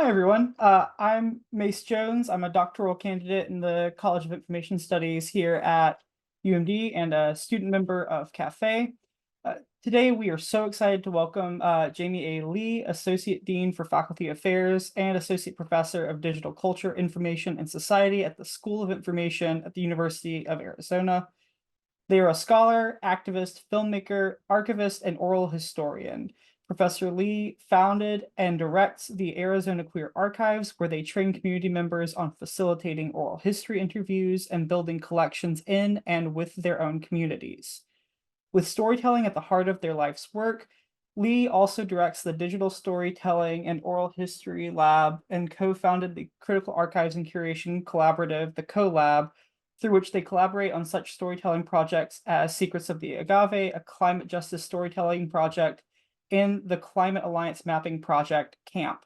Hi, everyone. I'm Mace Jones. I'm a doctoral candidate in the College of Information Studies here at UMD and a student member of CAFE. Today, we are so excited to welcome Jamie A. Lee, Associate Dean for Faculty Affairs and Associate Professor of Digital Culture, Information, and Society at the School of Information at the University of Arizona. They are a scholar, activist, filmmaker, archivist, and oral historian. Professor Lee founded and directs the Arizona Queer Archives, where they train community members on facilitating oral history interviews and building collections in and with their own communities. With storytelling at the heart of their life's work, Lee also directs the Digital Storytelling and Oral History Lab and co-founded the Critical Archives and Curation Collaborative, the CoLab, through which they collaborate on such storytelling projects as Secrets of the Agave, a climate justice storytelling project, and the Climate Alliance Mapping Project, CAMP.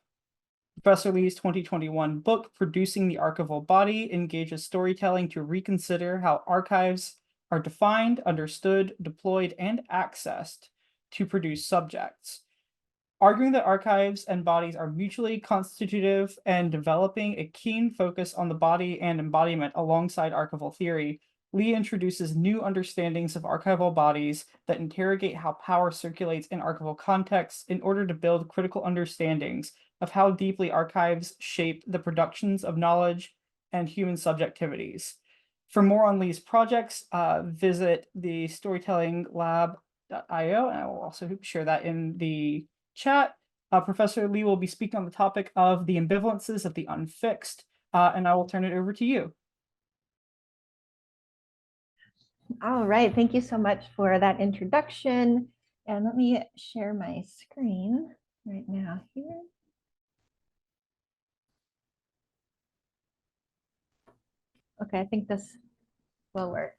Professor Lee's 2021 book, Producing the Archival Body, engages storytelling to reconsider how archives are defined, understood, deployed, and accessed to produce subjects. Arguing that archives and bodies are mutually constitutive and developing a keen focus on the body and embodiment alongside archival theory, Lee introduces new understandings of archival bodies that interrogate how power circulates in archival contexts in order to build critical understandings of how deeply archives shape the productions of knowledge and human subjectivities. For more on Lee's projects, visit the storytellinglab.io, and I will also share that in the chat. Professor Lee will be speaking on the topic of the ambivalences of the unfixed, and I will turn it over to you. All right, thank you so much for that introduction. And let me share my screen right now here. Okay, I think this will work.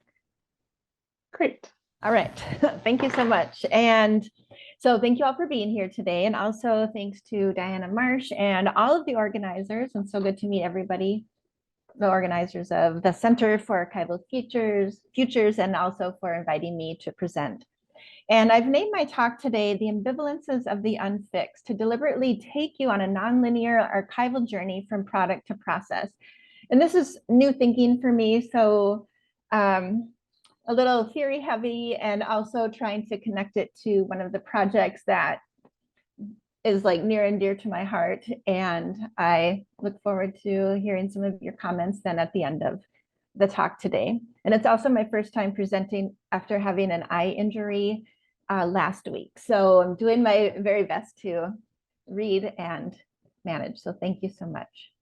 Great. All right, thank you so much. And so thank you all for being here today. And also thanks to Diana Marsh and all of the organizers. And so good to meet everybody, the organizers of the Center for Archival Futures, and also for inviting me to present. And I've named my talk today, The Ambivalences of the Unfixed, to deliberately take you on a nonlinear archival journey from product to process. And this is new thinking for me, so a little theory heavy, and also trying to connect it to one of the projects that is like near and dear to my heart. And I look forward to hearing some of your comments then at the end of the talk today. And it's also my first time presenting after having an eye injury last week. So I'm doing my very best to read and manage. So thank you so much.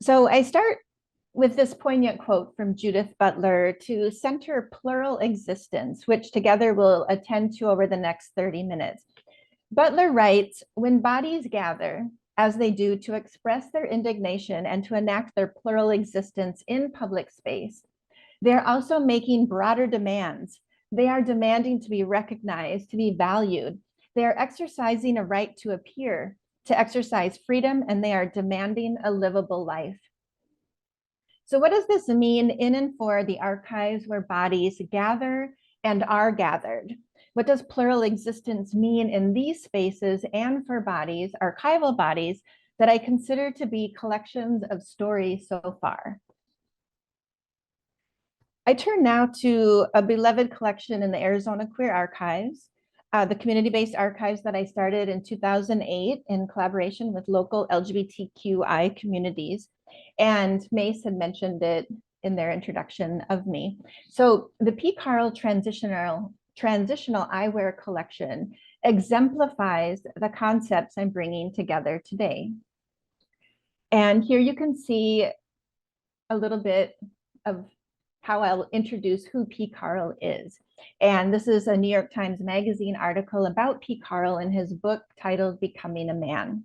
So I start with this poignant quote from Judith Butler to center plural existence, which together we'll attend to over the next 30 minutes. Butler writes, when bodies gather, as they do, to express their indignation and to enact their plural existence in public space, they're also making broader demands. They are demanding to be recognized, to be valued. They are exercising a right to appear, to exercise freedom, and they are demanding a livable life. So what does this mean in and for the archives where bodies gather and are gathered? What does plural existence mean in these spaces and for bodies, archival bodies, that I consider to be collections of stories so far? I turn now to a beloved collection in the Arizona Queer Archives, the community-based archives that I started in 2008 in collaboration with local LGBTQI communities. And Mace had mentioned it in their introduction of me. So the P. Carl Transitional Eyewear collection exemplifies the concepts I'm bringing together today. And here you can see a little bit of how I'll introduce who P. Carl is. And this is a New York Times Magazine article about P. Carl in his book titled Becoming a Man.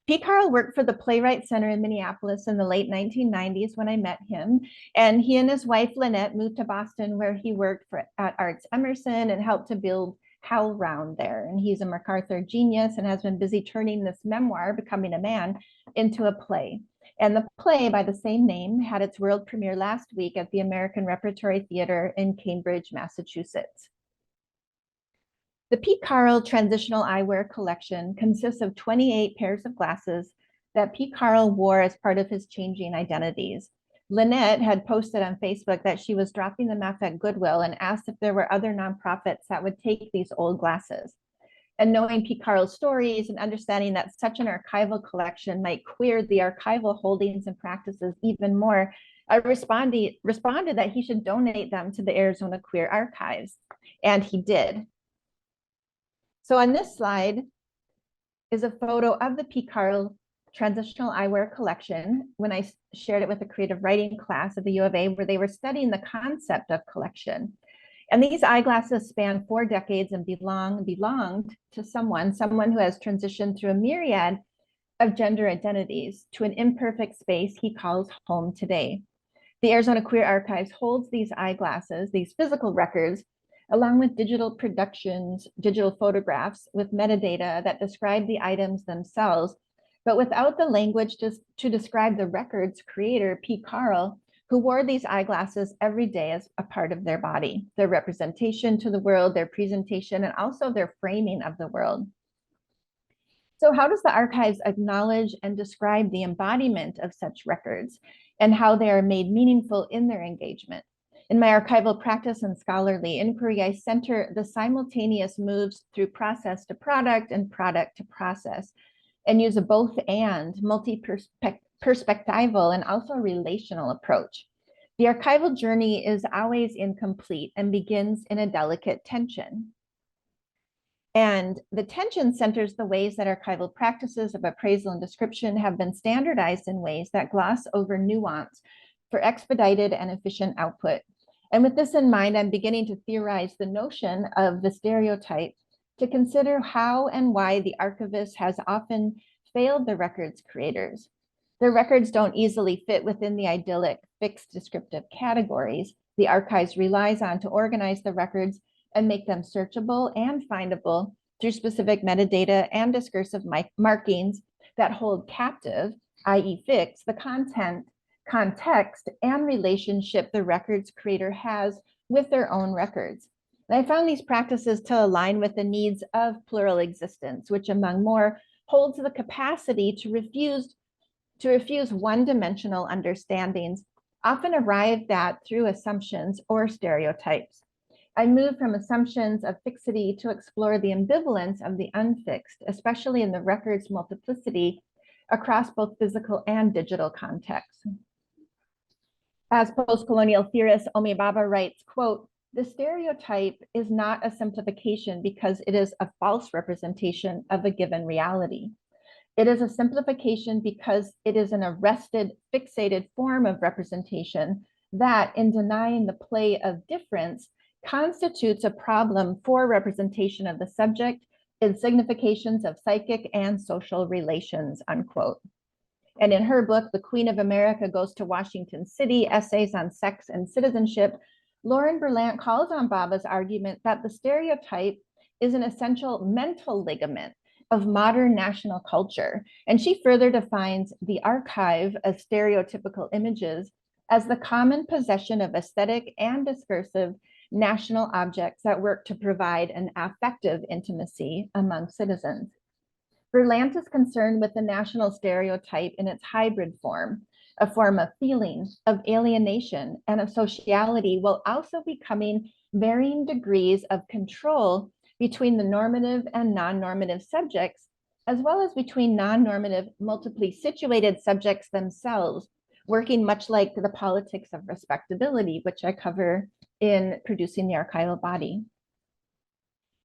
P. Carl worked for the Playwright Center in Minneapolis in the late 1990s when I met him. And he and his wife, Lynette, moved to Boston, where he worked at Arts Emerson and helped to build HowlRound there. And he's a MacArthur genius and has been busy turning this memoir, Becoming a Man, into a play. And the play by the same name had its world premiere last week at the American Repertory Theater in Cambridge, Massachusetts. The Pete Carl Transitional Eyewear collection consists of 28 pairs of glasses that Pete Carl wore as part of his changing identities. Lynette had posted on Facebook that she was dropping them off at Goodwill and asked if there were other nonprofits that would take these old glasses. And knowing Pete Carl's stories and understanding that such an archival collection might queer the archival holdings and practices even more, I responded that he should donate them to the Arizona Queer Archives, and he did. So on this slide is a photo of the Pete Carl Transitional Eyewear collection when I shared it with a creative writing class at the U of A, where they were studying the concept of collection. And these eyeglasses span 4 decades and belonged to someone who has transitioned through a myriad of gender identities to an imperfect space he calls home today. The Arizona Queer Archives holds these eyeglasses, these physical records, along with digital productions, digital photographs with metadata that describe the items themselves, but without the language to describe the record's creator, Pete Carl, who wore these eyeglasses every day as a part of their body, their representation to the world, their presentation, and also their framing of the world. So how does the archives acknowledge and describe the embodiment of such records and how they are made meaningful in their engagement? In my archival practice and scholarly inquiry, I center the simultaneous moves through process to product and product to process, and use a both and multi-perspectival and also relational approach. The archival journey is always incomplete and begins in a delicate tension. And the tension centers the ways that archival practices of appraisal and description have been standardized in ways that gloss over nuance for expedited and efficient output. And with this in mind, I'm beginning to theorize the notion of the stereotype to consider how and why the archivist has often failed the record's creators. The records don't easily fit within the idyllic fixed descriptive categories the archives relies on to organize the records and make them searchable and findable through specific metadata and discursive markings that hold captive, i.e. fix, the content, context, and relationship the record's creator has with their own records. And I found these practices to align with the needs of plural existence, which among more holds the capacity to refuse one-dimensional understandings, often arrived at through assumptions or stereotypes. I moved from assumptions of fixity to explore the ambivalence of the unfixed, especially in the record's multiplicity across both physical and digital contexts. As post-colonial theorist Omi Baba writes, quote, "The stereotype is not a simplification because it is a false representation of a given reality. It is a simplification because it is an arrested, fixated form of representation that, in denying the play of difference, constitutes a problem for representation of the subject in significations of psychic and social relations," unquote. And in her book, The Queen of America Goes to Washington City, Essays on Sex and Citizenship, Lauren Berlant calls on Baba's argument that the stereotype is an essential mental ligament of modern national culture. And she further defines the archive of stereotypical images as the common possession of aesthetic and discursive national objects that work to provide an affective intimacy among citizens. Berlant is concerned with the national stereotype in its hybrid form, a form of feeling, of alienation, and of sociality, while also becoming varying degrees of control between the normative and non-normative subjects, as well as between non-normative, multiply situated subjects themselves, working much like the politics of respectability, which I cover in Producing the Archival Body.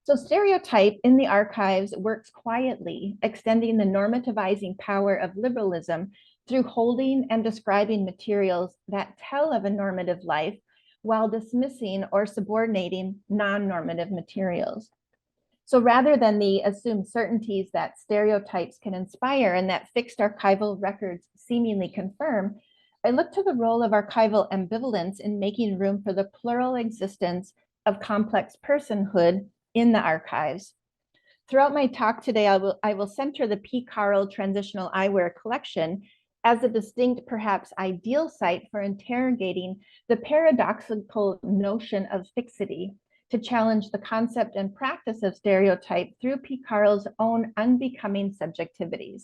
So stereotype in the archives works quietly, extending the normativizing power of liberalism through holding and describing materials that tell of a normative life while dismissing or subordinating non-normative materials. So rather than the assumed certainties that stereotypes can inspire and that fixed archival records seemingly confirm, I look to the role of archival ambivalence in making room for the plural existence of complex personhood in the archives. Throughout my talk today, I will center the Pete Carl Transitional Eyewear collection as a distinct, perhaps ideal site for interrogating the paradoxical notion of fixity, to challenge the concept and practice of stereotype through P. Carl's own unbecoming subjectivities.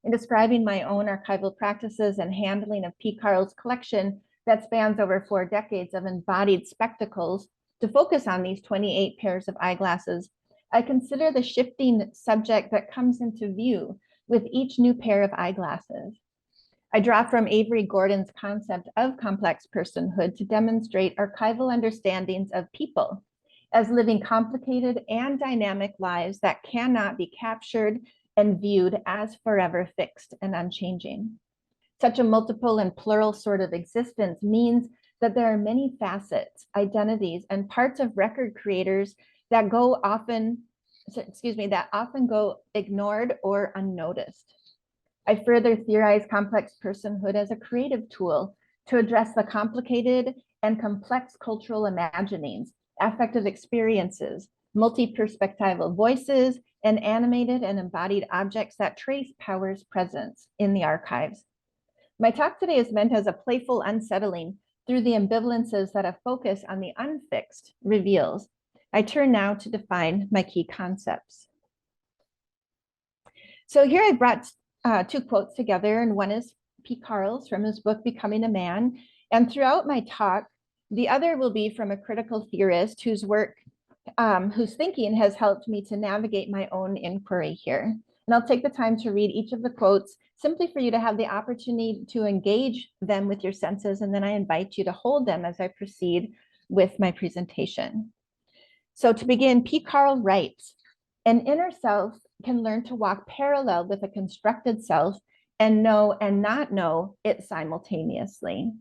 In describing my own archival practices and handling of P. Carl's collection that spans over 4 decades of embodied spectacles, to focus on these 28 pairs of eyeglasses, I consider the shifting subject that comes into view with each new pair of eyeglasses. I draw from Avery Gordon's concept of complex personhood to demonstrate archival understandings of people as living complicated and dynamic lives that cannot be captured and viewed as forever fixed and unchanging. Such a multiple and plural sort of existence means that there are many facets, identities, and parts of record creators that often go ignored or unnoticed. I further theorize complex personhood as a creative tool to address the complicated and complex cultural imaginings, affective experiences, multi-perspectival voices, and animated and embodied objects that trace power's presence in the archives. My talk today is meant as a playful unsettling through the ambivalences that a focus on the unfixed reveals. I turn now to define my key concepts. So here I brought 2 quotes together, and one is P. Carl's from his book, Becoming a Man. And throughout my talk, the other will be from a critical theorist whose work, whose thinking has helped me to navigate my own inquiry here. And I'll take the time to read each of the quotes simply for you to have the opportunity to engage them with your senses, and then I invite you to hold them as I proceed with my presentation. So to begin, P. Carl writes, "An inner self can learn to walk parallel with a constructed self and know and not know it simultaneously."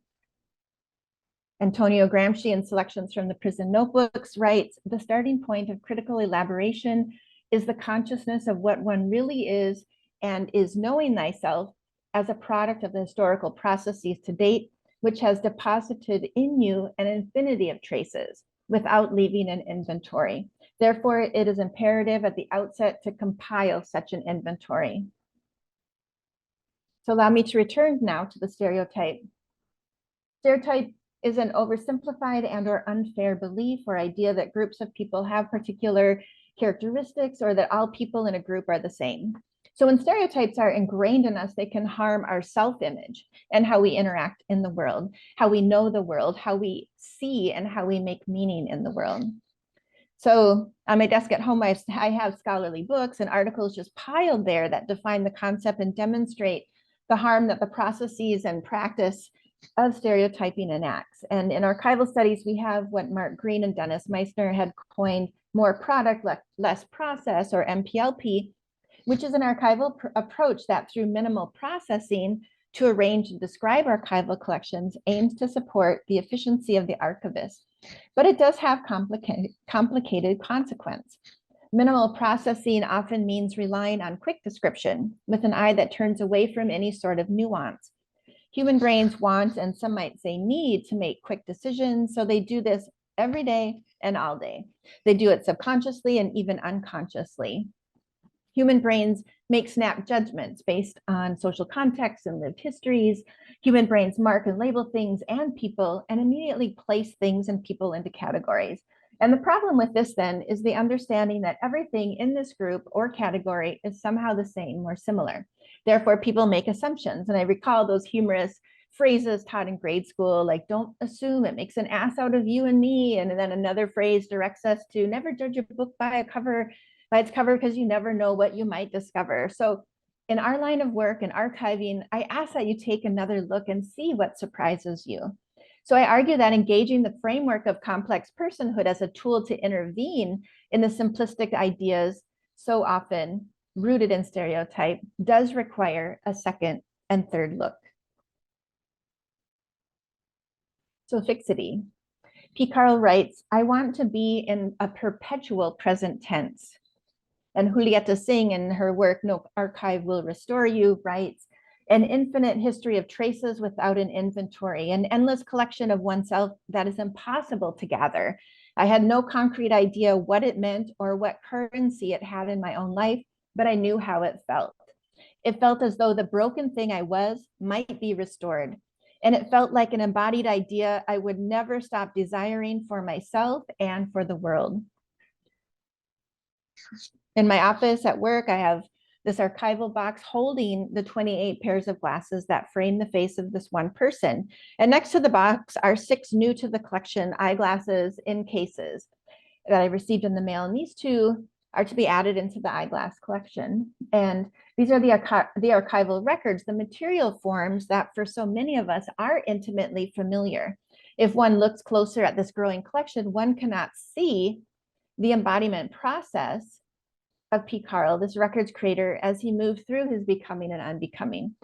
Antonio Gramsci, in Selections from the Prison Notebooks, writes, "The starting point of critical elaboration is the consciousness of what one really is and is knowing thyself as a product of the historical processes to date, which has deposited in you an infinity of traces without leaving an inventory. Therefore, it is imperative at the outset to compile such an inventory." So allow me to return now to the stereotype. Stereotype is an oversimplified and or unfair belief or idea that groups of people have particular characteristics or that all people in a group are the same. So when stereotypes are ingrained in us, they can harm our self-image and how we interact in the world, how we know the world, how we see and how we make meaning in the world. So on my desk at home, I have scholarly books and articles just piled there that define the concept and demonstrate the harm that the processes and practice of stereotyping enacts. And in archival studies, we have what Mark Green and Dennis Meissner had coined more product, less process, or MPLP, which is an archival approach that through minimal processing to arrange and describe archival collections aims to support the efficiency of the archivist. But it does have complicated consequence. Minimal processing often means relying on quick description with an eye that turns away from any sort of nuance. Human brains want, and some might say need, to make quick decisions, so they do this every day and all day. They do it subconsciously and even unconsciously. Human brains make snap judgments based on social context and lived histories. Human brains mark and label things and people and immediately place things and people into categories. And the problem with this then is the understanding that everything in this group or category is somehow the same or similar. Therefore, people make assumptions. And I recall those humorous phrases taught in grade school, like, "Don't assume, it makes an ass out of you and me." And then another phrase directs us to never judge a book by its cover, because you never know what you might discover. So in our line of work in archiving, I ask that you take another look and see what surprises you. So I argue that engaging the framework of complex personhood as a tool to intervene in the simplistic ideas so often rooted in stereotype does require a second and third look. So fixity. P. Carl writes, "I want to be in a perpetual present tense." And Julieta Singh, in her work, No Archive Will Restore You, writes, "An infinite history of traces without an inventory, an endless collection of oneself that is impossible to gather. I had no concrete idea what it meant or what currency it had in my own life, but I knew how it felt. It felt as though the broken thing I was might be restored. And it felt like an embodied idea I would never stop desiring for myself and for the world. In my office at work, I have this archival box holding the 28 pairs of glasses that frame the face of this one person. And next to the box are 6 new to the collection eyeglasses in cases that I received in the mail. And these 2 are to be added into the eyeglass collection. And these are the archival records, the material forms that for so many of us are intimately familiar. If one looks closer at this growing collection, one cannot see the embodiment process of P. Carl, this records creator, as he moved through his becoming and unbecoming.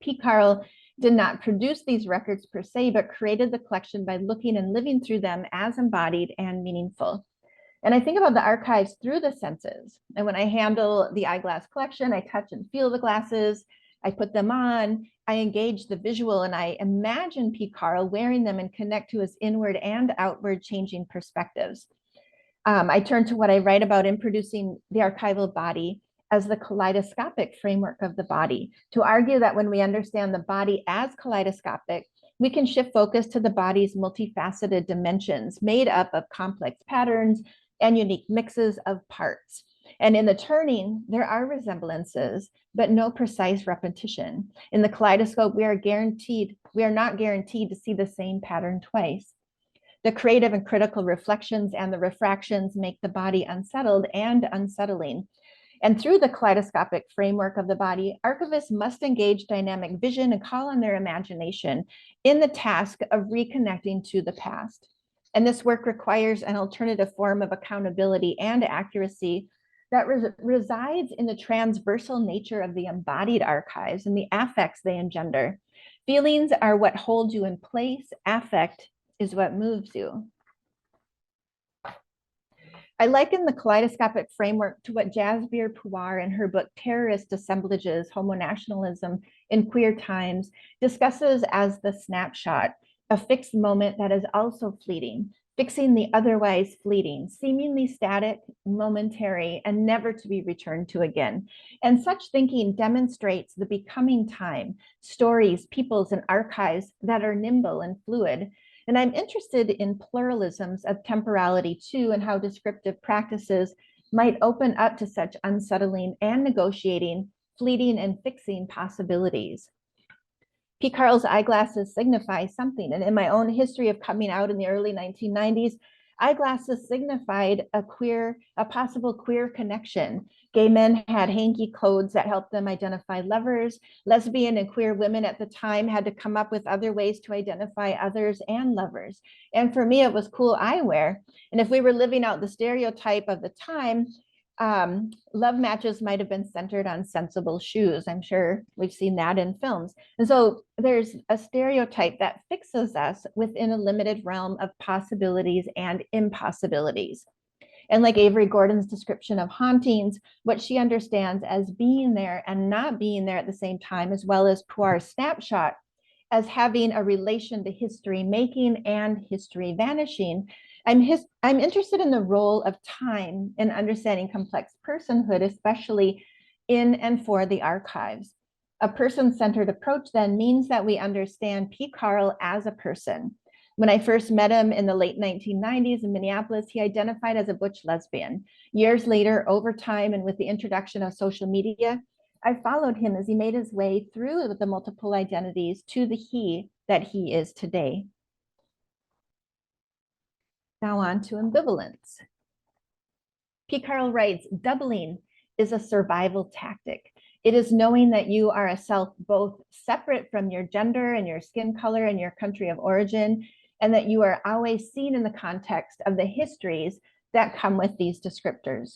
P. Carl did not produce these records per se, but created the collection by looking and living through them as embodied and meaningful. And I think about the archives through the senses. And when I handle the eyeglass collection, I touch and feel the glasses, I put them on, I engage the visual, and I imagine P. Carl wearing them and connect to his inward and outward changing perspectives. I turn to what I write about in producing the archival body as the kaleidoscopic framework of the body, to argue that when we understand the body as kaleidoscopic, we can shift focus to the body's multifaceted dimensions made up of complex patterns and unique mixes of parts. And in the turning, there are resemblances, but no precise repetition. In the kaleidoscope, we are not guaranteed to see the same pattern twice. The creative and critical reflections and the refractions make the body unsettled and unsettling. And through the kaleidoscopic framework of the body, archivists must engage dynamic vision and call on their imagination in the task of reconnecting to the past. And this work requires an alternative form of accountability and accuracy that resides in the transversal nature of the embodied archives and the affects they engender. Feelings are what hold you in place. Affect is what moves you. I liken the kaleidoscopic framework to what Jasbir Puar in her book Terrorist Assemblages, Homonationalism in Queer Times discusses as the snapshot, a fixed moment that is also fleeting, fixing the otherwise fleeting, seemingly static, momentary, and never to be returned to again. And such thinking demonstrates the becoming time, stories, peoples, and archives that are nimble and fluid. And I'm interested in pluralisms of temporality too, and how descriptive practices might open up to such unsettling and negotiating, fleeting and fixing possibilities. P. Carl's eyeglasses signify something. And in my own history of coming out in the early 1990s, eyeglasses signified a possible queer connection. Gay men had hanky codes that helped them identify lovers. Lesbian and queer women at the time had to come up with other ways to identify others and lovers. And for me, it was cool eyewear. And if we were living out the stereotype of the time, love matches might have been centered on sensible shoes. I'm sure we've seen that in films. And so there's a stereotype that fixes us within a limited realm of possibilities and impossibilities. And like Avery Gordon's description of hauntings, what she understands as being there and not being there at the same time, as well as Puar's snapshot as having a relation to history making and history vanishing. I'm interested in the role of time in understanding complex personhood, especially in and for the archives. A person-centered approach then means that we understand P. Carl as a person. When I first met him in the late 1990s in Minneapolis, he identified as a butch lesbian. Years later, over time, and with the introduction of social media, I followed him as he made his way through the multiple identities to the he that he is today. Now on to ambivalence. P. Carl writes, doubling is a survival tactic. It is knowing that you are a self both separate from your gender and your skin color and your country of origin, and that you are always seen in the context of the histories that come with these descriptors.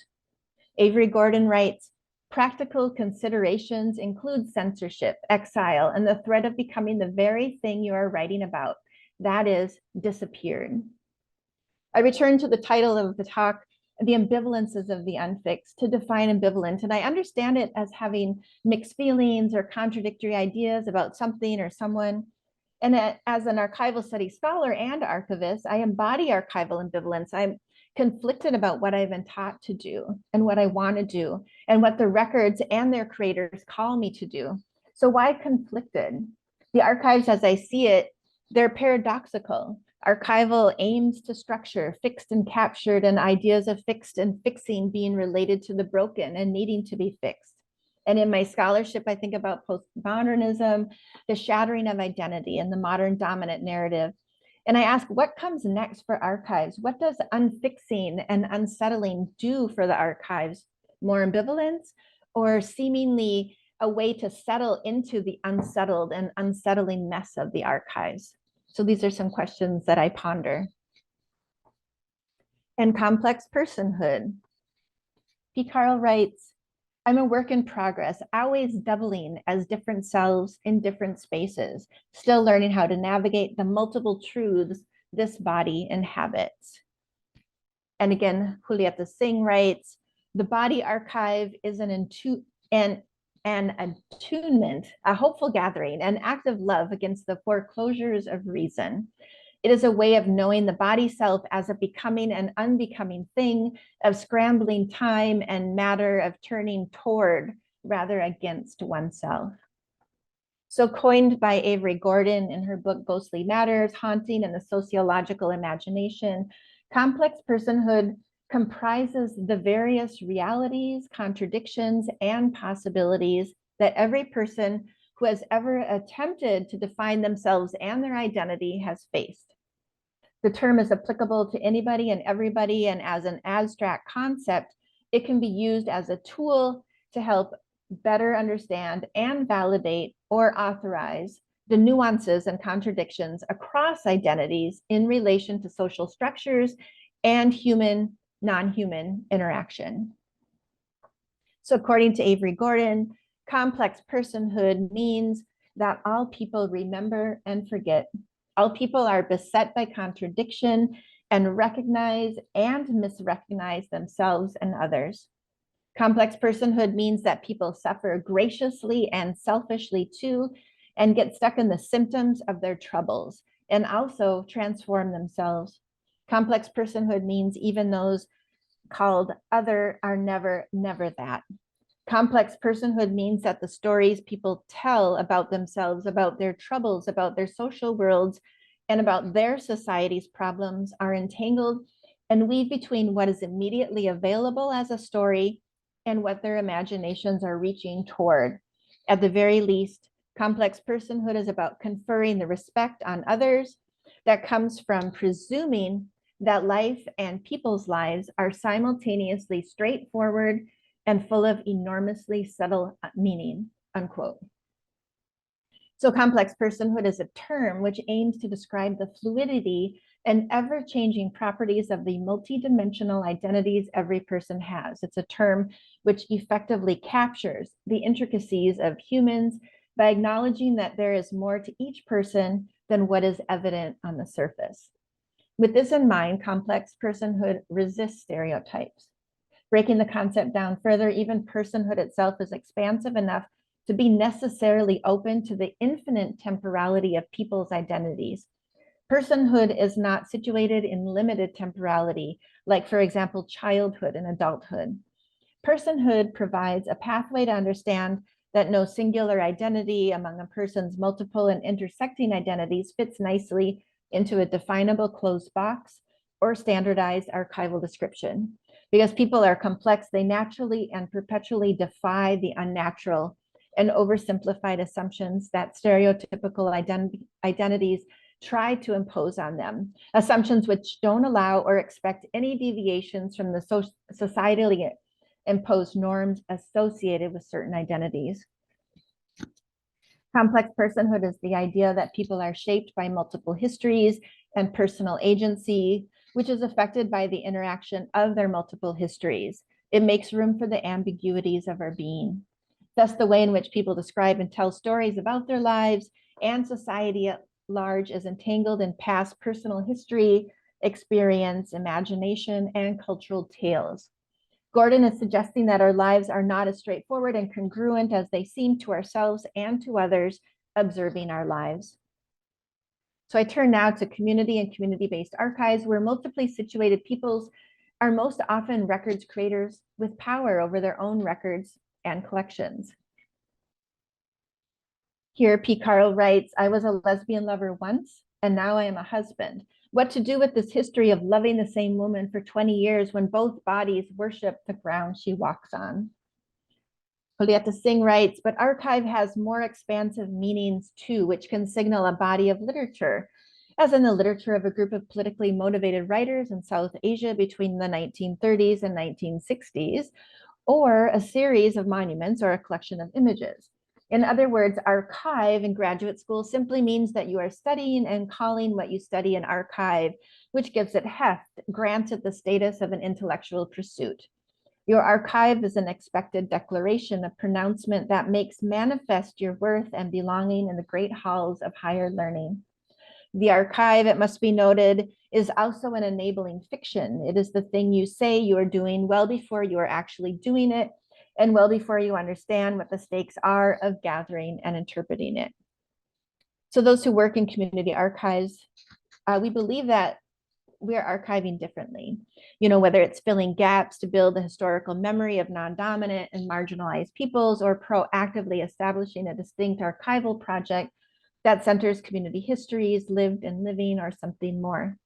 Avery Gordon writes, practical considerations include censorship, exile, and the threat of becoming the very thing you are writing about, that is, disappeared. I return to the title of the talk, The Ambivalences of the Unfixed, to define ambivalent. And I understand it as having mixed feelings or contradictory ideas about something or someone. And as an archival studies scholar and archivist, I embody archival ambivalence. I'm conflicted about what I've been taught to do and what I want to do and what the records and their creators call me to do. So why conflicted? The archives, as I see it, they're paradoxical. Archival aims to structure fixed and captured, and ideas of fixed and fixing being related to the broken and needing to be fixed. And in my scholarship, I think about postmodernism, the shattering of identity, and the modern dominant narrative. And I ask, what comes next for archives? What does unfixing and unsettling do for the archives? More ambivalence, or seemingly a way to settle into the unsettled and unsettling mess of the archives? So these are some questions that I ponder. And complex personhood. P. Carl writes, I'm a work in progress, always doubling as different selves in different spaces, still learning how to navigate the multiple truths this body inhabits. And again, Julieta Singh writes, the body archive is an attunement, a hopeful gathering, an act of love against the foreclosures of reason. It is a way of knowing the body self as a becoming and unbecoming thing, of scrambling time and matter, of turning toward rather against oneself. So coined by Avery Gordon in her book, Ghostly Matters, Haunting and the Sociological Imagination, complex personhood comprises the various realities, contradictions, and possibilities that every person who has ever attempted to define themselves and their identity has faced. The term is applicable to anybody and everybody, and as an abstract concept, it can be used as a tool to help better understand and validate or authorize the nuances and contradictions across identities in relation to social structures and human, non-human interaction. So according to Avery Gordon, complex personhood means that all people remember and forget. All people are beset by contradiction and recognize and misrecognize themselves and others. Complex personhood means that people suffer graciously and selfishly too, and get stuck in the symptoms of their troubles and also transform themselves. Complex personhood means even those called other are never that. Complex personhood means that the stories people tell about themselves, about their troubles, about their social worlds, and about their society's problems are entangled and weave between what is immediately available as a story and what their imaginations are reaching toward. At the very least, complex personhood is about conferring the respect on others that comes from presuming that life and people's lives are simultaneously straightforward and full of enormously subtle meaning, unquote. So complex personhood is a term which aims to describe the fluidity and ever-changing properties of the multidimensional identities every person has. It's a term which effectively captures the intricacies of humans by acknowledging that there is more to each person than what is evident on the surface. With this in mind, complex personhood resists stereotypes. Breaking the concept down further, even personhood itself is expansive enough to be necessarily open to the infinite temporality of people's identities. Personhood is not situated in limited temporality, like, for example, childhood and adulthood. Personhood provides a pathway to understand that no singular identity among a person's multiple and intersecting identities fits nicely into a definable closed box or standardized archival description. Because people are complex, they naturally and perpetually defy the unnatural and oversimplified assumptions that stereotypical identities try to impose on them, assumptions which don't allow or expect any deviations from the societally imposed norms associated with certain identities. Complex personhood is the idea that people are shaped by multiple histories and personal agency, which is affected by the interaction of their multiple histories. It makes room for the ambiguities of our being. Thus, the way in which people describe and tell stories about their lives and society at large is entangled in past personal history, experience, imagination, and cultural tales. Gordon is suggesting that our lives are not as straightforward and congruent as they seem to ourselves and to others observing our lives. So I turn now to community and community-based archives, where multiply situated peoples are most often records creators with power over their own records and collections. Here, P. Carl writes, I was a lesbian lover once, and now I am a husband. What to do with this history of loving the same woman for 20 years when both bodies worship the ground she walks on? Julieta Singh writes, but archive has more expansive meanings too, which can signal a body of literature, as in the literature of a group of politically motivated writers in South Asia between the 1930s and 1960s, or a series of monuments or a collection of images. In other words, archive in graduate school simply means that you are studying and calling what you study an archive, which gives it heft, grants it the status of an intellectual pursuit. Your archive is an expected declaration, a pronouncement that makes manifest your worth and belonging in the great halls of higher learning. The archive, it must be noted, is also an enabling fiction. It is the thing you say you are doing well before you are actually doing it, and well before you understand what the stakes are of gathering and interpreting it. So those who work in community archives, we believe that we are archiving differently, whether it's filling gaps to build the historical memory of non-dominant and marginalized peoples, or proactively establishing a distinct archival project that centers community histories, lived and living, or something more.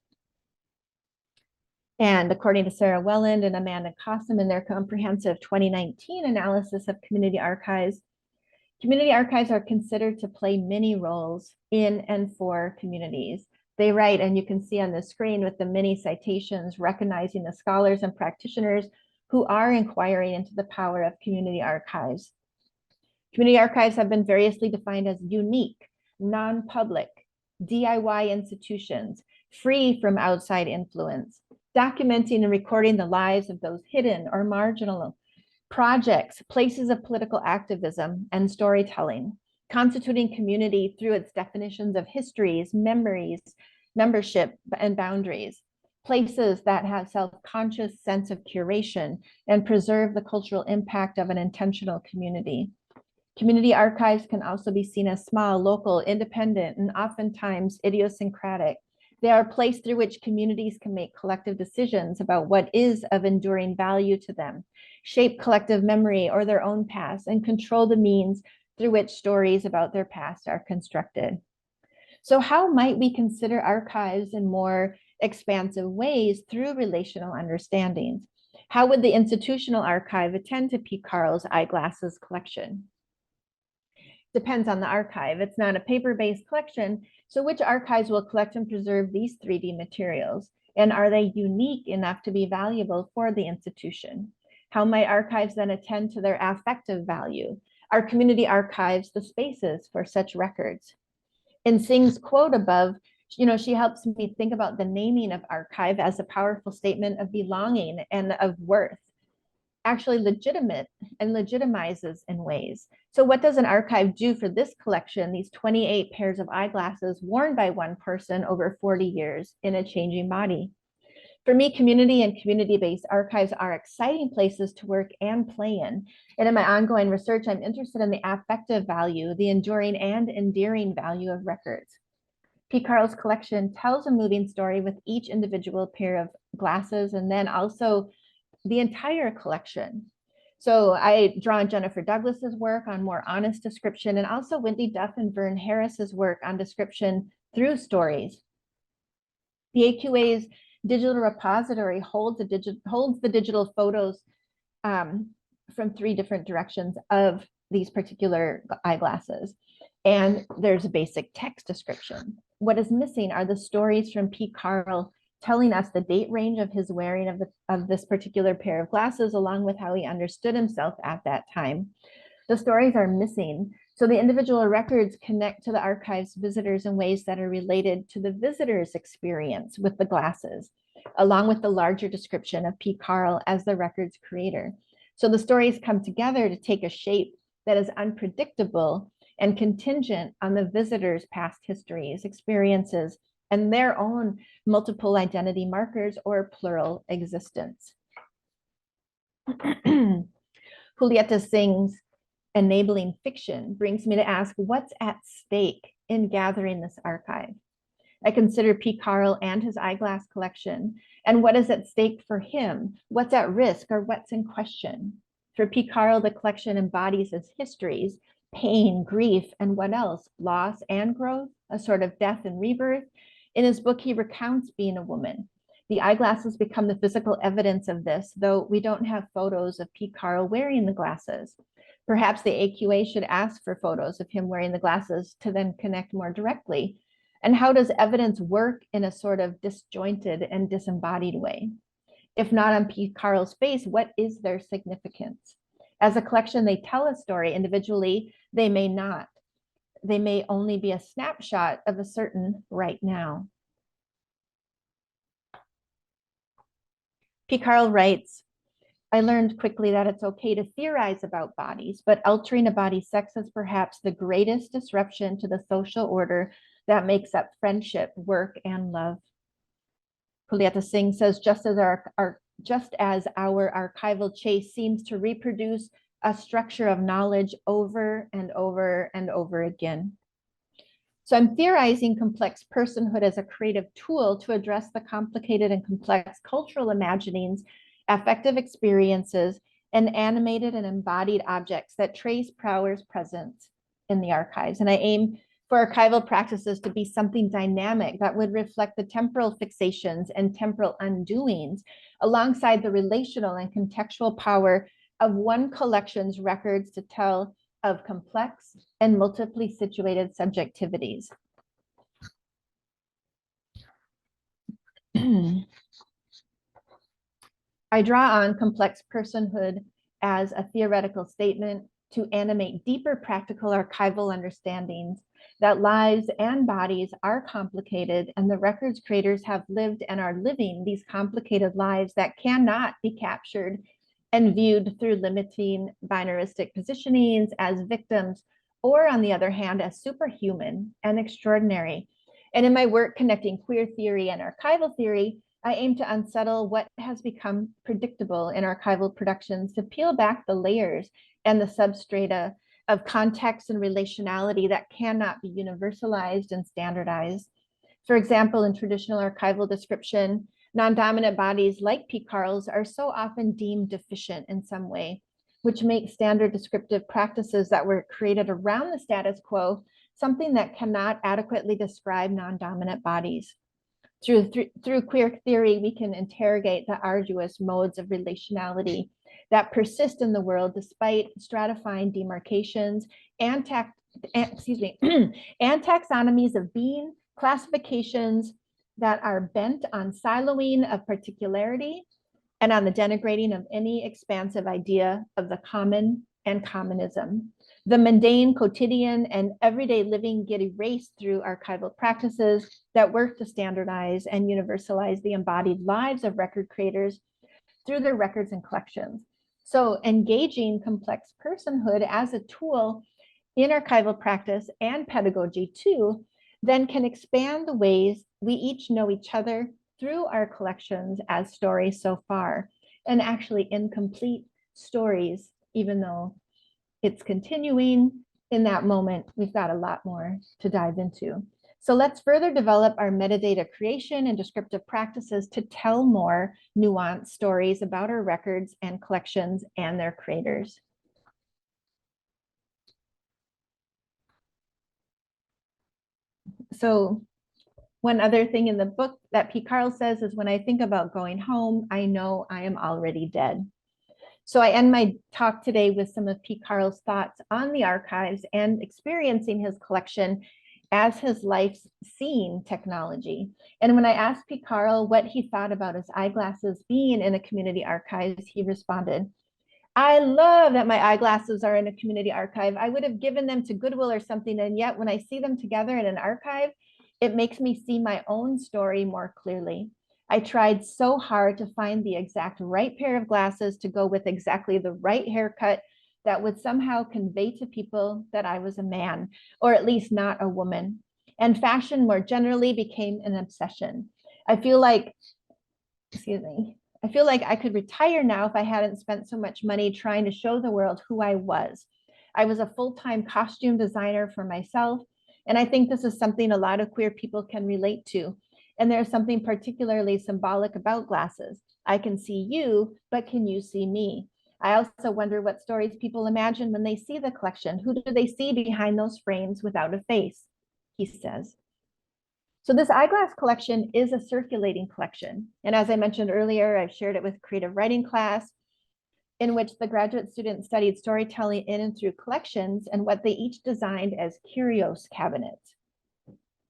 And according to Sarah Welland and Amanda Cossum in their comprehensive 2019 analysis of community archives are considered to play many roles in and for communities. They write, and you can see on the screen with the many citations recognizing the scholars and practitioners who are inquiring into the power of community archives. Community archives have been variously defined as unique, non-public, DIY institutions, free from outside influence, documenting and recording the lives of those hidden or marginal, projects, places of political activism and storytelling, constituting community through its definitions of histories, memories, membership, and boundaries, places that have self-conscious sense of curation and preserve the cultural impact of an intentional community. Community archives can also be seen as small, local, independent, and oftentimes idiosyncratic. They are a place through which communities can make collective decisions about what is of enduring value to them, shape collective memory or their own past, and control the means through which stories about their past are constructed. So how might we consider archives in more expansive ways through relational understandings? How would the institutional archive attend to P. Carl's eyeglasses collection? Depends on the archive. It's not a paper-based collection, so which archives will collect and preserve these 3D materials? And are they unique enough to be valuable for the institution? How might archives then attend to their affective value? Are community archives the spaces for such records? In Singh's quote above, she helps me think about the naming of archive as a powerful statement of belonging and of worth, actually legitimate and legitimizes in ways. So what does an archive do for this collection, these 28 pairs of eyeglasses worn by one person over 40 years in a changing body? For me, community and community-based archives are exciting places to work and play in. And in my ongoing research, I'm interested in the affective value, the enduring and endearing value of records. P. Carl's collection tells a moving story with each individual pair of glasses, and then also the entire collection. So I draw on Jennifer Douglas's work on more honest description, and also Wendy Duff and Vern Harris's work on description through stories. The AQA's digital repository holds the digital photos from 3 different directions of these particular eyeglasses. And there's a basic text description. What is missing are the stories from P. Carl telling us the date range of his wearing of this particular pair of glasses, along with how he understood himself at that time. The stories are missing. So the individual records connect to the archive's visitors in ways that are related to the visitor's experience with the glasses, along with the larger description of P. Carl as the record's creator. So the stories come together to take a shape that is unpredictable and contingent on the visitor's past histories, experiences, and their own multiple identity markers or plural existence. Julieta Singh's enabling fiction brings me to ask, what's at stake in gathering this archive? I consider P. Carl and his eyeglass collection, and what is at stake for him? What's at risk or what's in question? For P. Carl, the collection embodies his histories, pain, grief, and what else? Loss and growth, a sort of death and rebirth. In his book, he recounts being a woman. The eyeglasses become the physical evidence of this, though we don't have photos of P. Carl wearing the glasses. Perhaps the AQA should ask for photos of him wearing the glasses to then connect more directly. And how does evidence work in a sort of disjointed and disembodied way? If not on P. Carl's face, what is their significance? As a collection, they tell a story. Individually, they may not. They may only be a snapshot of a certain right now. P. Carl writes, I learned quickly that it's okay to theorize about bodies, but altering a body's sex is perhaps the greatest disruption to the social order that makes up friendship, work, and love. Kuliata Singh says, just as our archival chase seems to reproduce a structure of knowledge over and over and over again. So I'm theorizing complex personhood as a creative tool to address the complicated and complex cultural imaginings, affective experiences, and animated and embodied objects that trace Prower's presence in the archives. And I aim for archival practices to be something dynamic that would reflect the temporal fixations and temporal undoings alongside the relational and contextual power of one collection's records to tell of complex and multiply situated subjectivities. I draw on complex personhood as a theoretical statement to animate deeper practical archival understandings that lives and bodies are complicated, and the records creators have lived and are living these complicated lives that cannot be captured and viewed through limiting binaristic positionings as victims, or on the other hand, as superhuman and extraordinary. And in my work connecting queer theory and archival theory, I aim to unsettle what has become predictable in archival productions, to peel back the layers and the substrata of context and relationality that cannot be universalized and standardized. For example, in traditional archival description, non-dominant bodies like P. Carl's are so often deemed deficient in some way, which makes standard descriptive practices that were created around the status quo something that cannot adequately describe non-dominant bodies. Through queer theory, we can interrogate the arduous modes of relationality that persist in the world despite stratifying demarcations and taxonomies of being, classifications that are bent on siloing of particularity and on the denigrating of any expansive idea of the common and commonism. The mundane, quotidian, and everyday living get erased through archival practices that work to standardize and universalize the embodied lives of record creators through their records and collections. So engaging complex personhood as a tool in archival practice and pedagogy too, then can expand the ways we each know each other through our collections as stories so far, and actually incomplete stories, even though it's continuing in that moment, we've got a lot more to dive into. So let's further develop our metadata creation and descriptive practices to tell more nuanced stories about our records and collections and their creators. So one other thing in the book that P. Carl says is, when I think about going home, I know I am already dead. So I end my talk today with some of P. Carl's thoughts on the archives and experiencing his collection as his life's seeing technology. And when I asked P. Carl what he thought about his eyeglasses being in a community archives, he responded, I love that my eyeglasses are in a community archive. I would have given them to Goodwill or something, and yet when I see them together in an archive, it makes me see my own story more clearly. I tried so hard to find the exact right pair of glasses to go with exactly the right haircut that would somehow convey to people that I was a man, or at least not a woman. And fashion more generally became an obsession. I feel like I could retire now if I hadn't spent so much money trying to show the world who I was. I was a full-time costume designer for myself, and I think this is something a lot of queer people can relate to. And there's something particularly symbolic about glasses. I can see you, but can you see me? I also wonder what stories people imagine when they see the collection. Who do they see behind those frames without a face? He says. So this eyeglass collection is a circulating collection. And as I mentioned earlier, I've shared it with creative writing class, in which the graduate students studied storytelling in and through collections and what they each designed as curios cabinets.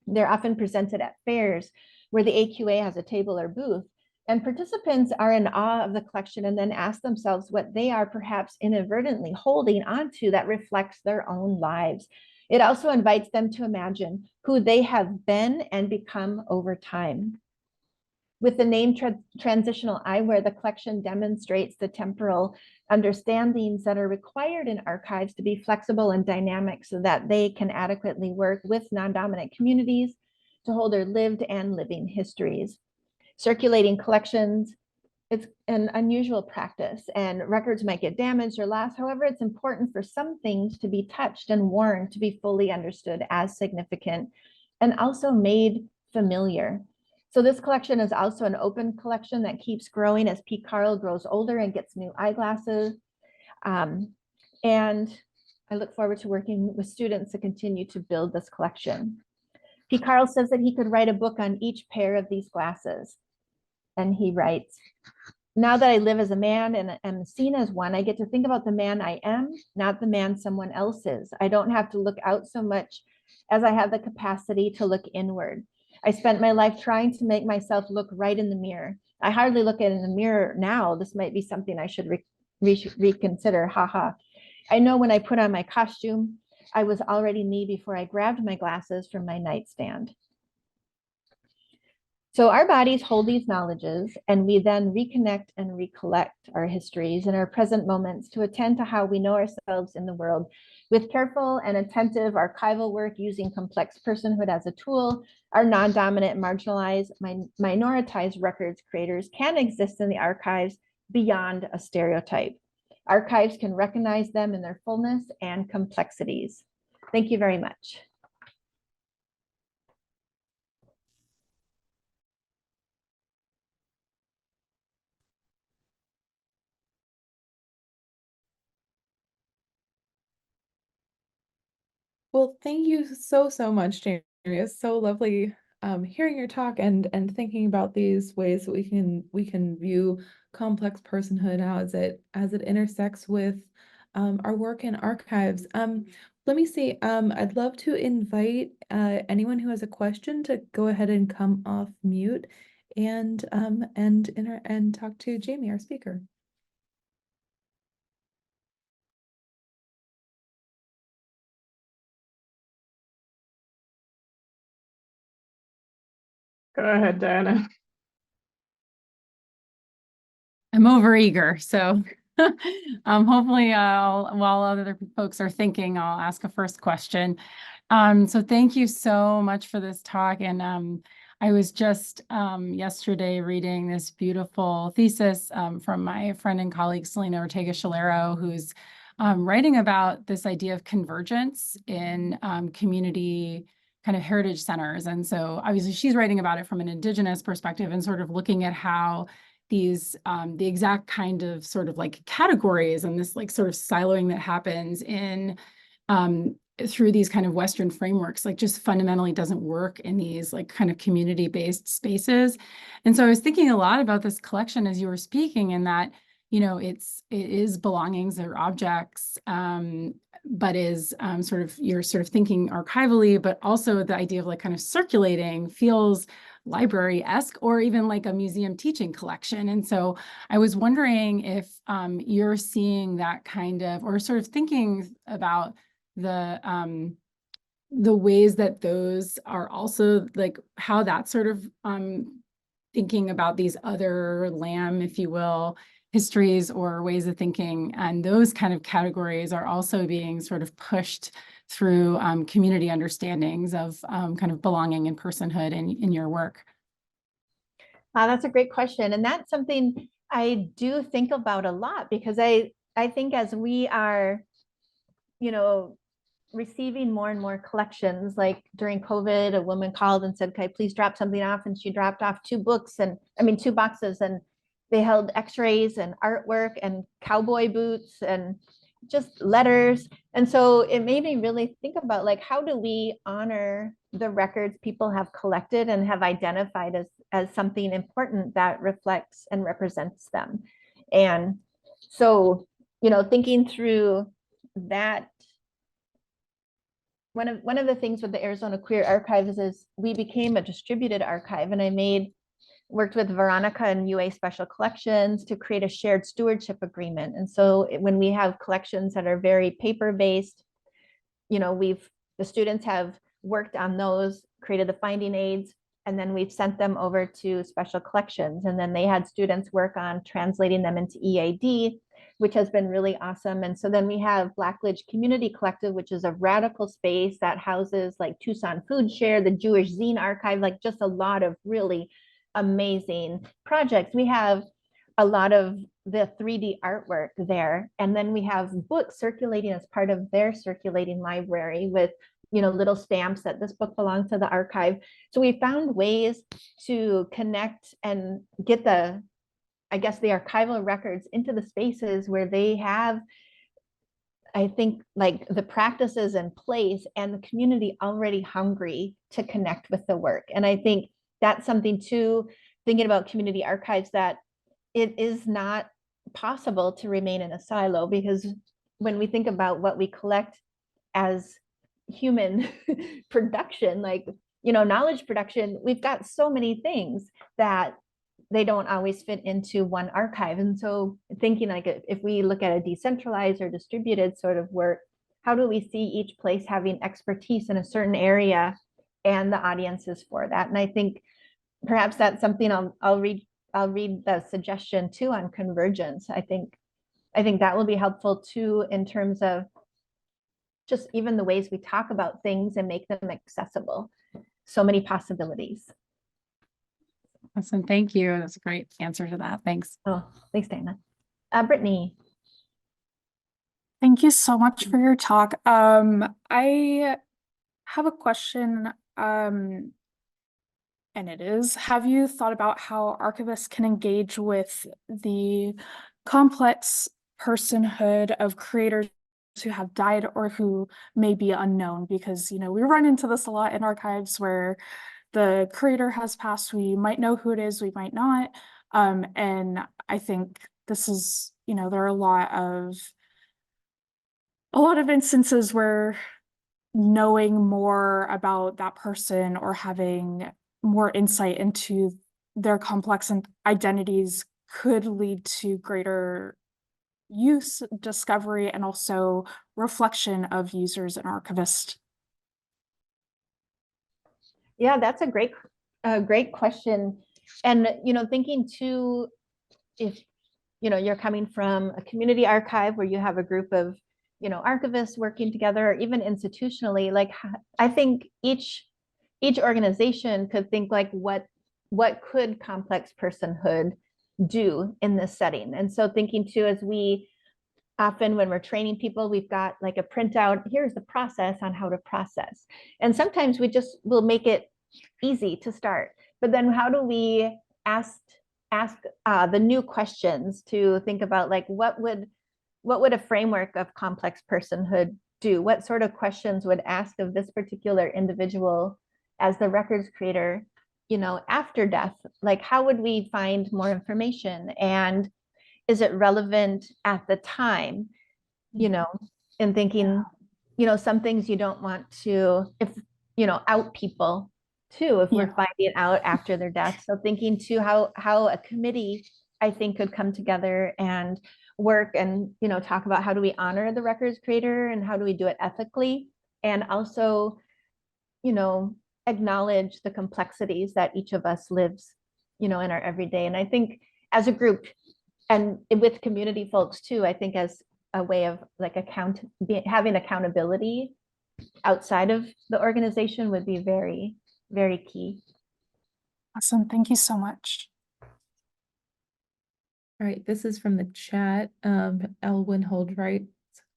They're often presented at fairs where the AQA has a table or booth, and participants are in awe of the collection and then ask themselves what they are perhaps inadvertently holding onto that reflects their own lives. It also invites them to imagine who they have been and become over time. With the name Transitional Eyewear, the collection demonstrates the temporal understandings that are required in archives to be flexible and dynamic so that they can adequately work with non-dominant communities to hold their lived and living histories. Circulating collections, it's an unusual practice and records might get damaged or lost. However, it's important for some things to be touched and worn to be fully understood as significant and also made familiar. So this collection is also an open collection that keeps growing as P. Carl grows older and gets new eyeglasses. And I look forward to working with students to continue to build this collection. P. Carl says that he could write a book on each pair of these glasses. And he writes, now that I live as a man and am seen as one, I get to think about the man I am, not the man someone else is. I don't have to look out so much as I have the capacity to look inward. I spent my life trying to make myself look right in the mirror. I hardly look at it in the mirror now. This might be something I should reconsider. Haha. I know when I put on my costume, I was already me before I grabbed my glasses from my nightstand. So our bodies hold these knowledges, and we then reconnect and recollect our histories and our present moments to attend to how we know ourselves in the world. With careful and attentive archival work using complex personhood as a tool, our non-dominant, marginalized, minoritized records creators can exist in the archives beyond a stereotype. Archives can recognize them in their fullness and complexities. Thank you very much. Well, thank you so, so much, Jamie. It's so lovely hearing your talk and thinking about these ways that we can view complex personhood as it intersects with our work in archives. Let me see. I'd love to invite anyone who has a question to go ahead and come off mute and talk to Jamie, our speaker. Go ahead, Diana. I'm overeager, so hopefully while other folks are thinking, I'll ask a first question. So thank you so much for this talk. And I was just yesterday reading this beautiful thesis from my friend and colleague, Selena Ortega-Chalero, who's writing about this idea of convergence in community kind of heritage centers. And so obviously she's writing about it from an Indigenous perspective and sort of looking at how these the exact kind of sort of like categories and this like sort of siloing that happens in through these kind of Western frameworks, like just fundamentally doesn't work in these like kind of community-based spaces. And so I was thinking a lot about this collection as you were speaking, and that, you know, it is belongings or objects, but is sort of, you're sort of thinking archivally, but also the idea of like kind of circulating feels library-esque or even like a museum teaching collection. And so I was wondering if you're seeing that kind of, or sort of thinking about the ways that those are also like how that sort of thinking about these other lamb, if you will, histories or ways of thinking, and those kind of categories are also being sort of pushed through community understandings of kind of belonging and personhood in your work? That's a great question. And that's something I do think about a lot, because I think as we are, you know, receiving more and more collections, like during COVID, a woman called and said, "Can I please drop something off?" And she dropped off two boxes. And they held x-rays and artwork and cowboy boots and just letters. And so it made me really think about like, how do we honor the records people have collected and have identified as something important that reflects and represents them. And so, you know, thinking through that, one of the things with the Arizona Queer Archives is we became a distributed archive, and I worked with Veronica and UA Special Collections to create a shared stewardship agreement. And so when we have collections that are very paper-based, you know, the students have worked on those, created the finding aids, and then we've sent them over to Special Collections. And then they had students work on translating them into EAD, which has been really awesome. And so then we have Blackledge Community Collective, which is a radical space that houses like Tucson Food Share, the Jewish Zine Archive, like just a lot of really amazing projects. We have a lot of the 3D artwork there. And then we have books circulating as part of their circulating library with, you know, little stamps that this book belongs to the archive. So we found ways to connect and get the archival records into the spaces where they have, I think, like the practices in place and the community already hungry to connect with the work. And I think that's something too, thinking about community archives, that it is not possible to remain in a silo, because when we think about what we collect as human production, like, you know, knowledge production, we've got so many things that they don't always fit into one archive. And so thinking like, if we look at a decentralized or distributed sort of work, how do we see each place having expertise in a certain area and the audiences for that? And I think perhaps that's something I'll read the suggestion too on convergence. I think that will be helpful too, in terms of just even the ways we talk about things and make them accessible. So many possibilities. Awesome. Thank you. That's a great answer to that. Thanks. Oh, thanks, Dana. Brittany. Thank you so much for your talk. I have a question, and it is, have you thought about how archivists can engage with the complex personhood of creators who have died or who may be unknown? Because, you know, we run into this a lot in archives where the creator has passed, we might know who it is, we might not. And I think this is, you know, there are a lot of instances where knowing more about that person or having more insight into their complex identities could lead to greater use, discovery, and also reflection of users and archivists. Yeah, that's a great question. And, you know, thinking too, if, you know, you're coming from a community archive where you have a group of, you know, archivists working together, or even institutionally, like, I think each organization could think like, what could complex personhood do in this setting? And so thinking too, as we often, when we're training people, we've got like a printout, here's the process on how to process. And sometimes we'll make it easy to start, but then how do we ask the new questions to think about, like, what would a framework of complex personhood do? What sort of questions would ask of this particular individual as the records creator, you know, after death? Like, how would we find more information? And is it relevant at the time, you know, and thinking, you know, some things you don't want to, if, you know, out people too, if we're finding out after their death. So thinking too, how a committee, I think, could come together and work and, you know, talk about how do we honor the records creator and how do we do it ethically, and also, you know, acknowledge the complexities that each of us lives, you know, in our everyday. And I think as a group, and with community folks too, I think as a way of like having accountability outside of the organization would be very, very key. Awesome. Thank you so much. All right, this is from the chat. Elwin Holdright.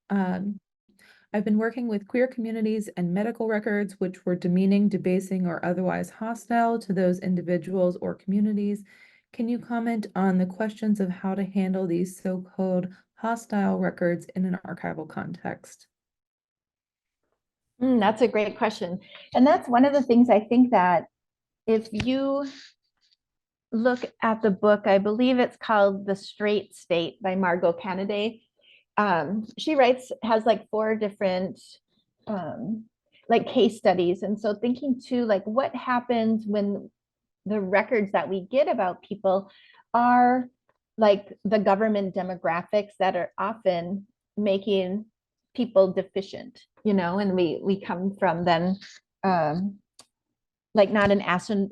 I've been working with queer communities and medical records which were demeaning, debasing, or otherwise hostile to those individuals or communities. Can you comment on the questions of how to handle these so-called hostile records in an archival context? That's a great question. And that's one of the things I think that if you look at the book, I believe it's called The Straight State by Margot Canaday. She has like 4 different like case studies. And so thinking too, like what happens when the records that we get about people are like the government demographics that are often making people deficient, and we come from then like not an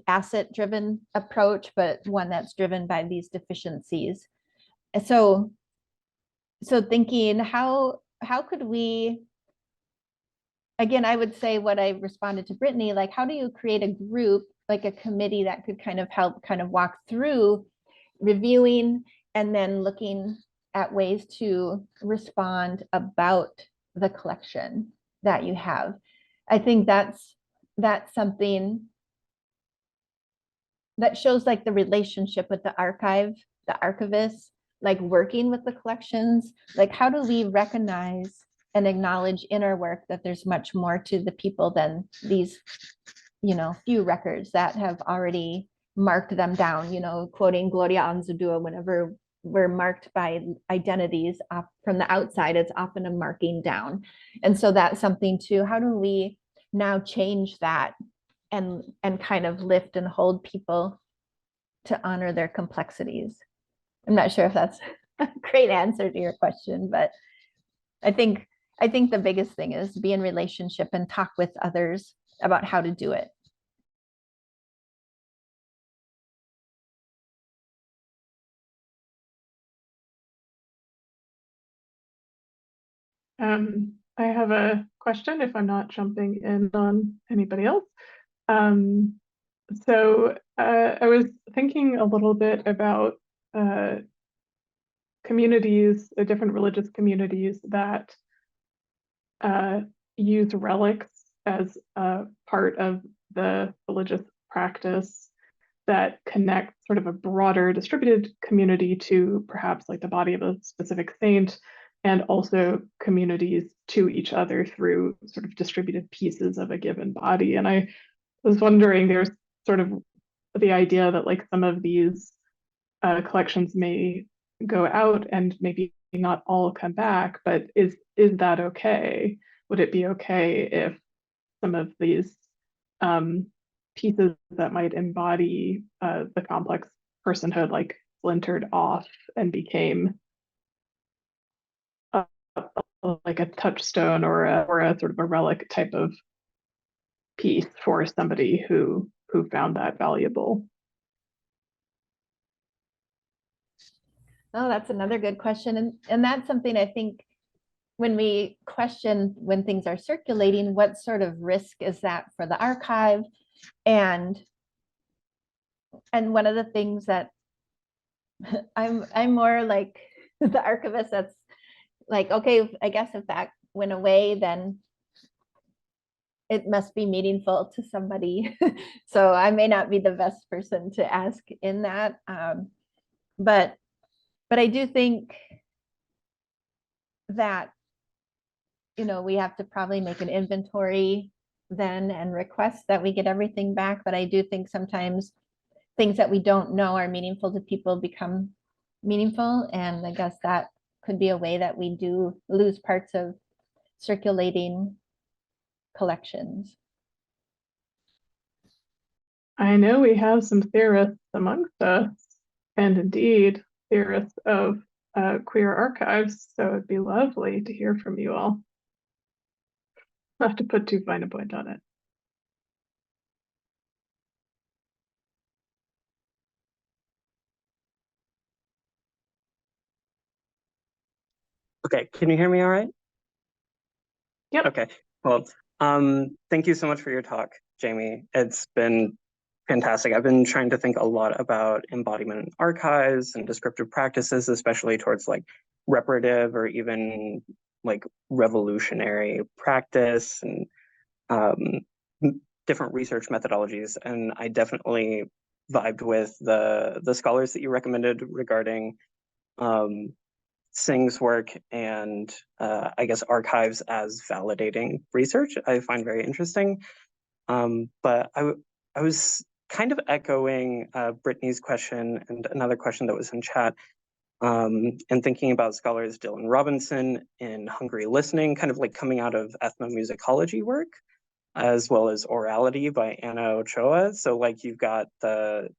asset driven approach, but one that's driven by these deficiencies. And so thinking how could we, again, I would say what I responded to Brittany, like how do you create a group, like a committee that could kind of help kind of walk through reviewing and then looking at ways to respond about the collection that you have. I think that's something that shows like the relationship with the archivist, like working with the collections, like how do we recognize and acknowledge in our work that there's much more to the people than these, few records that have already marked them down, quoting Gloria Anzaldúa, whenever we're marked by identities from the outside, it's often a marking down. And so that's something too, how do we now change that and kind of lift and hold people to honor their complexities? I'm not sure if that's a great answer to your question, but I think the biggest thing is be in relationship and talk with others about how to do it. I have a question if I'm not jumping in on anybody else. So I was thinking a little bit about communities, different religious communities that use relics as a part of the religious practice that connect sort of a broader distributed community to perhaps like the body of a specific saint, and also communities to each other through sort of distributed pieces of a given body. And I was wondering, there's sort of the idea that like some of these collections may go out and maybe not all come back, but is that okay? Would it be okay if some of these pieces that might embody the complex personhood like splintered off and became like a touchstone or a sort of a relic type of piece for somebody who found that valuable? Oh, that's another good question. And that's something I think when we question when things are circulating, what sort of risk is that for the archive? And one of the things that I'm more like the archivist that's like, okay, I guess if that went away, then it must be meaningful to somebody. So I may not be the best person to ask in that. But I do think that, we have to probably make an inventory then and request that we get everything back. But I do think sometimes things that we don't know are meaningful to people become meaningful. And I guess that could be a way that we do lose parts of circulating collections. I know we have some theorists amongst us, and indeed theorists of queer archives, so it'd be lovely to hear from you all. Not to put too fine a point on it. Okay, can you hear me all right? Yep. Okay, well, thank you so much for your talk, Jamie. It's been fantastic. I've been trying to think a lot about embodiment in archives and descriptive practices, especially towards like reparative or even like revolutionary practice and different research methodologies. And I definitely vibed with the scholars that you recommended regarding Singh's work and I guess archives as validating research. I find very interesting. But I was kind of echoing Brittany's question and another question that was in chat, and thinking about scholars Dylan Robinson in Hungry Listening, kind of like coming out of ethnomusicology work, as well as Orality by Anna Ochoa. So like you've got the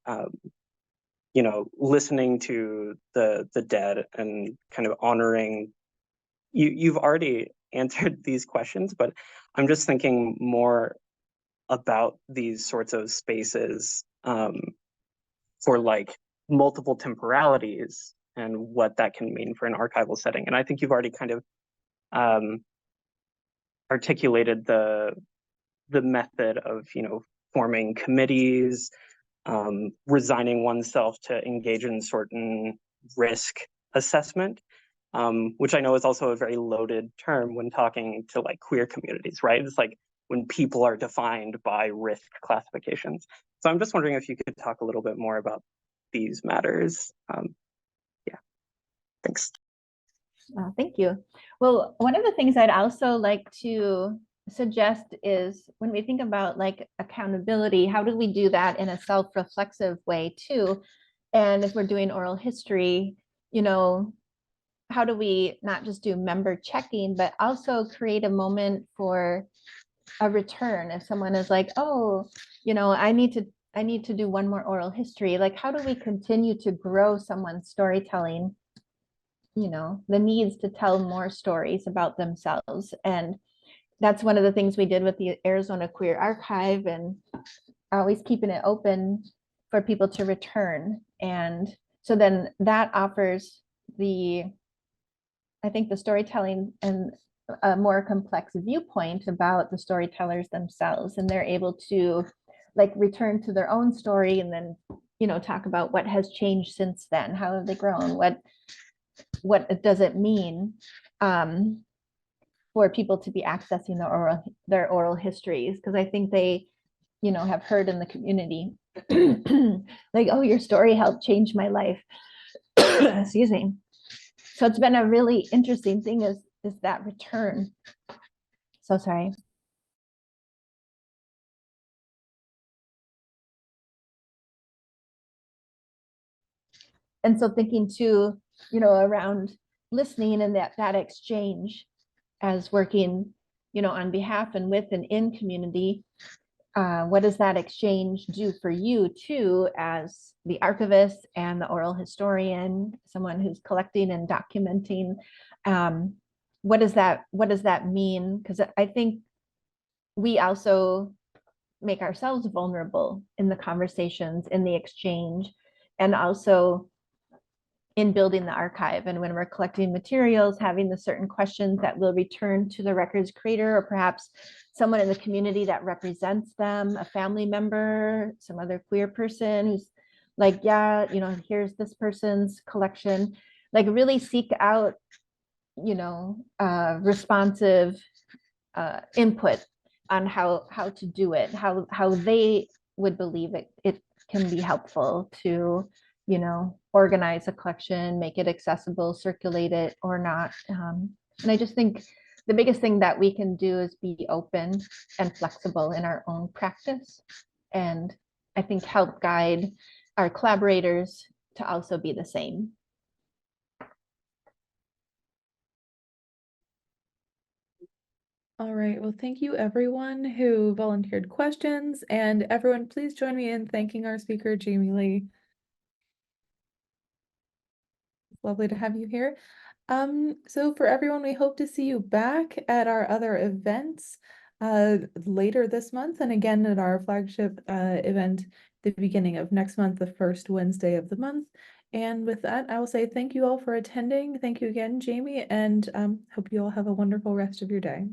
listening to the dead and kind of honoring. You've already answered these questions, but I'm just thinking more about these sorts of spaces for like multiple temporalities and what that can mean for an archival setting. And I think you've already kind of articulated the method of forming committees, resigning oneself to engage in certain risk assessment, which I know is also a very loaded term when talking to like queer communities, right? It's like when people are defined by risk classifications. So I'm just wondering if you could talk a little bit more about these matters. Yeah, thanks. Thank you. Well, one of the things I'd also like to suggest is when we think about like accountability, how do we do that in a self-reflexive way too? And if we're doing oral history, how do we not just do member checking, but also create a moment for a return? If someone is like, oh, I need to do one more oral history, like how do we continue to grow someone's storytelling, the needs to tell more stories about themselves? And that's one of the things we did with the Arizona Queer Archive, and always keeping it open for people to return. And so then that offers I think the storytelling and a more complex viewpoint about the storytellers themselves, and they're able to like return to their own story and then talk about what has changed since then, how have they grown, what does it mean for people to be accessing their oral histories, because I think they have heard in the community like, oh, your story helped change my life. Excuse me. So it's been a really interesting thing is that return. So sorry. And so thinking too, around listening and that exchange as working, on behalf and with and in community, what does that exchange do for you too, as the archivist and the oral historian, someone who's collecting and documenting? What does that mean? Because I think we also make ourselves vulnerable in the conversations, in the exchange, and also in building the archive. And when we're collecting materials, having the certain questions that will return to the record's creator, or perhaps someone in the community that represents them, a family member, some other queer person who's like, yeah, here's this person's collection. Like really seek out, responsive input on how to do it, how they would believe it can be helpful to organize a collection, make it accessible, circulate it or not. And I just think the biggest thing that we can do is be open and flexible in our own practice, and I think help guide our collaborators to also be the same. All right, well, thank you everyone who volunteered questions, and everyone please join me in thanking our speaker, Jamie Lee. Lovely to have you here. So for everyone, we hope to see you back at our other events later this month, and again at our flagship event the beginning of next month, the first Wednesday of the month. And with that, I will say thank you all for attending. Thank you again, Jamie, and hope you all have a wonderful rest of your day.